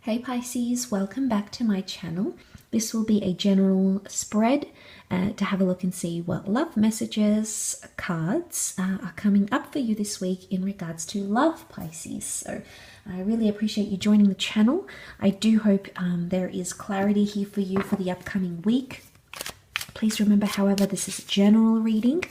Hey Pisces, welcome back to my channel. This will be a general spread to have a look and see what love messages, cards are coming up for you this week in regards to love, Pisces. So I really appreciate you joining the channel. I do hope there is clarity here for you for the upcoming week. Please remember, however, this is a general reading,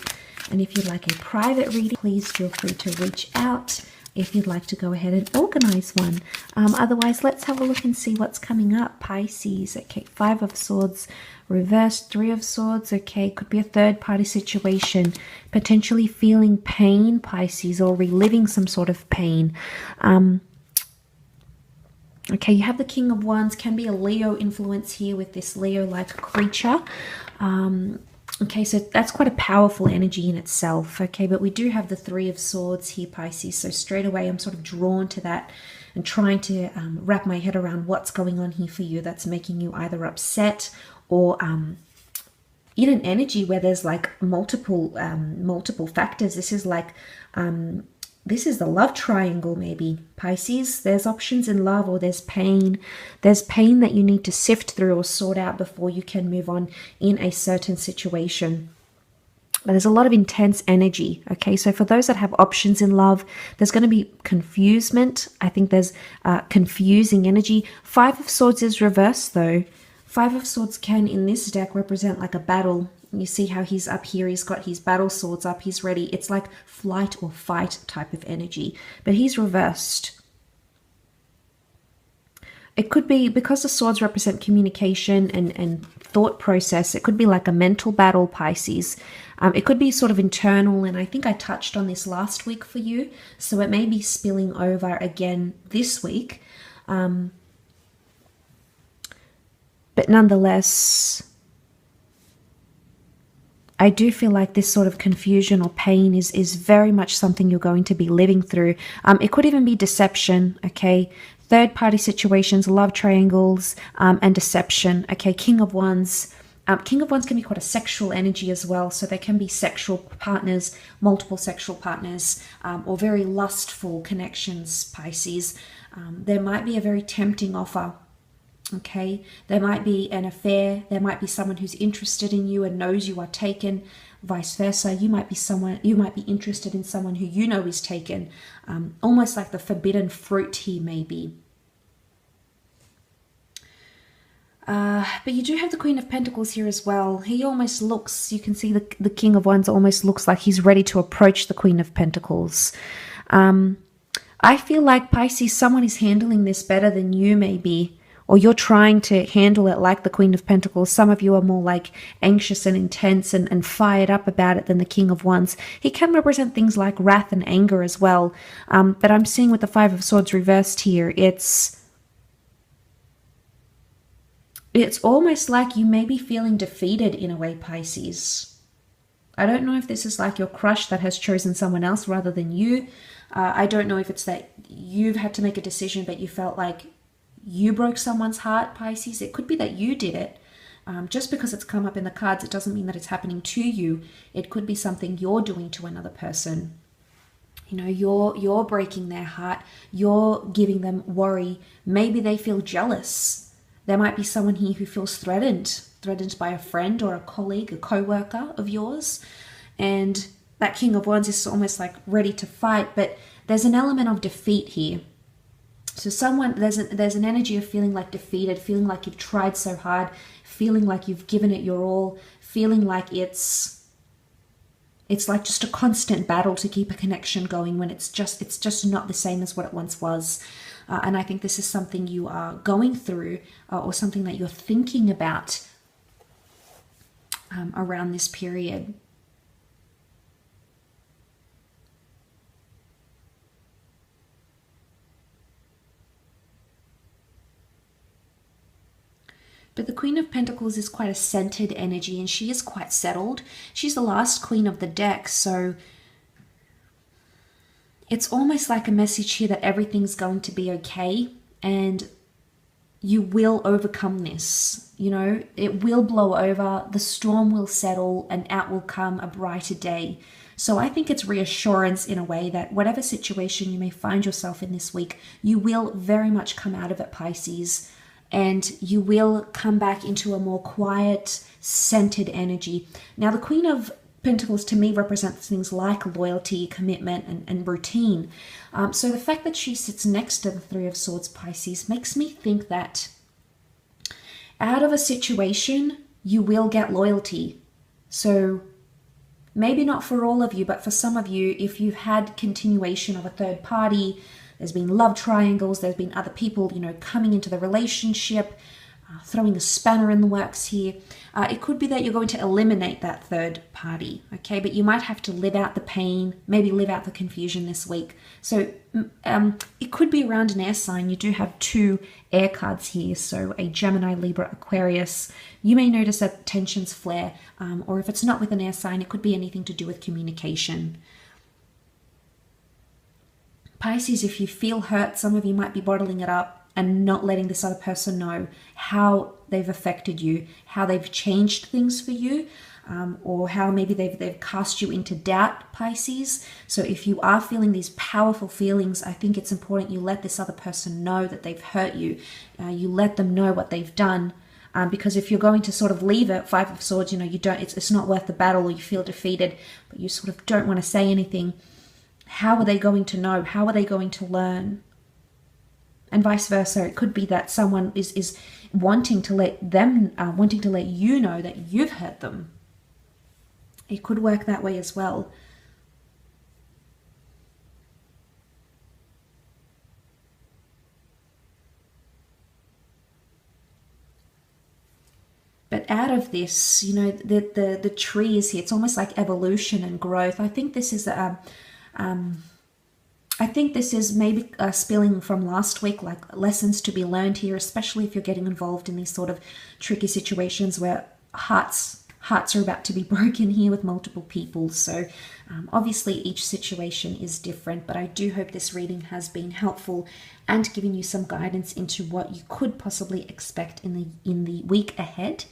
and if you'd like a private reading, please feel free to reach out if you'd like to go ahead and organize one. Otherwise, let's have a look and see what's coming up, Pisces. Okay, 5 of Swords reversed, 3 of Swords. Okay, could be a third party situation, potentially feeling pain, Pisces, or reliving some sort of pain. Okay, you have the King of Wands, can be a Leo influence here with this Leo-like creature. Okay, so that's quite a powerful energy in itself, okay? But we do have the 3 of Swords here, Pisces. So straight away, I'm sort of drawn to that and trying to wrap my head around what's going on here for you that's making you either upset or in an energy where there's like multiple factors. This is like this is the love triangle, maybe, Pisces. There's options in love, or there's pain. There's pain that you need to sift through or sort out before you can move on in a certain situation. But there's a lot of intense energy, okay? So for those that have options in love, there's going to be confusement. I think there's confusing energy. 5 of Swords is reversed, though. 5 of Swords can, in this deck, represent like a battle. You see how he's up here, he's got his battle swords up, he's ready. It's like flight or fight type of energy, but he's reversed. It could be, because the swords represent communication and thought process, it could be like a mental battle, Pisces. It could be sort of internal, and I think I touched on this last week for you, so it may be spilling over again this week. But nonetheless, I do feel like this sort of confusion or pain is very much something you're going to be living through. It could even be deception, okay? Third party situations, love triangles, and deception, okay? King of Wands. King of Wands can be quite a sexual energy as well. So there can be sexual partners, multiple sexual partners, or very lustful connections, Pisces. There might be a very tempting offer. Okay, there might be an affair, there might be someone who's interested in you and knows you are taken, vice versa. You might be interested in someone who you know is taken, almost like the forbidden fruit here maybe. But you do have the Queen of Pentacles here as well. He almost looks, you can see the King of Wands almost looks like he's ready to approach the Queen of Pentacles. I feel like, Pisces, someone is handling this better than you maybe, or you're trying to handle it like the Queen of Pentacles. Some of you are more like anxious and intense and fired up about it than the King of Wands. He can represent things like wrath and anger as well. But I'm seeing with the 5 of Swords reversed here, it's almost like you may be feeling defeated in a way, Pisces. I don't know if this is like your crush that has chosen someone else rather than you. I don't know if it's that you've had to make a decision but you felt like you broke someone's heart, Pisces. It could be that you did it. Just because it's come up in the cards, it doesn't mean that it's happening to you. It could be something you're doing to another person. You know, you're breaking their heart. You're giving them worry. Maybe they feel jealous. There might be someone here who feels threatened by a friend or a colleague, a co-worker of yours. And that King of Wands is almost like ready to fight, but there's an element of defeat here. So there's an energy of feeling like defeated, feeling like you've tried so hard, feeling like you've given it your all, feeling like it's like just a constant battle to keep a connection going when it's just not the same as what it once was. And I think this is something you are going through or something that you're thinking about around this period. But the Queen of Pentacles is quite a centered energy, and she is quite settled. She's the last queen of the deck, so it's almost like a message here that everything's going to be okay, and you will overcome this. You know, it will blow over, the storm will settle, and out will come a brighter day. So I think it's reassurance in a way that whatever situation you may find yourself in this week, you will very much come out of it, Pisces, and you will come back into a more quiet, centered energy. Now, the Queen of Pentacles to me represents things like loyalty, commitment, and routine. So the fact that she sits next to the Three of Swords, Pisces, makes me think that out of a situation, you will get loyalty. So maybe not for all of you, but for some of you, if you've had continuation of a third party, there's been love triangles, there's been other people, coming into the relationship, throwing a spanner in the works here. It could be that you're going to eliminate that third party, okay? But you might have to live out the pain, maybe live out the confusion this week. So it could be around an air sign. You do have 2 air cards here, so a Gemini, Libra, Aquarius. You may notice that tensions flare, or if it's not with an air sign, it could be anything to do with communication. Pisces, if you feel hurt, some of you might be bottling it up and not letting this other person know how they've affected you, how they've changed things for you, or how maybe they've cast you into doubt, Pisces. So if you are feeling these powerful feelings, I think it's important you let this other person know that they've hurt you. You let them know what they've done. Because if you're going to sort of leave it, 5 of Swords, you don't. It's not worth the battle, or you feel defeated, but you sort of don't want to say anything. How are they going to know? How are they going to learn? And vice versa. It could be that someone is wanting to let you know that you've hurt them. It could work that way as well. But out of this, the tree is here. It's almost like evolution and growth. I think this is maybe spilling from last week, like lessons to be learned here, especially if you're getting involved in these sort of tricky situations where hearts are about to be broken here with multiple people. So obviously each situation is different, but I do hope this reading has been helpful and given you some guidance into what you could possibly expect in the week ahead.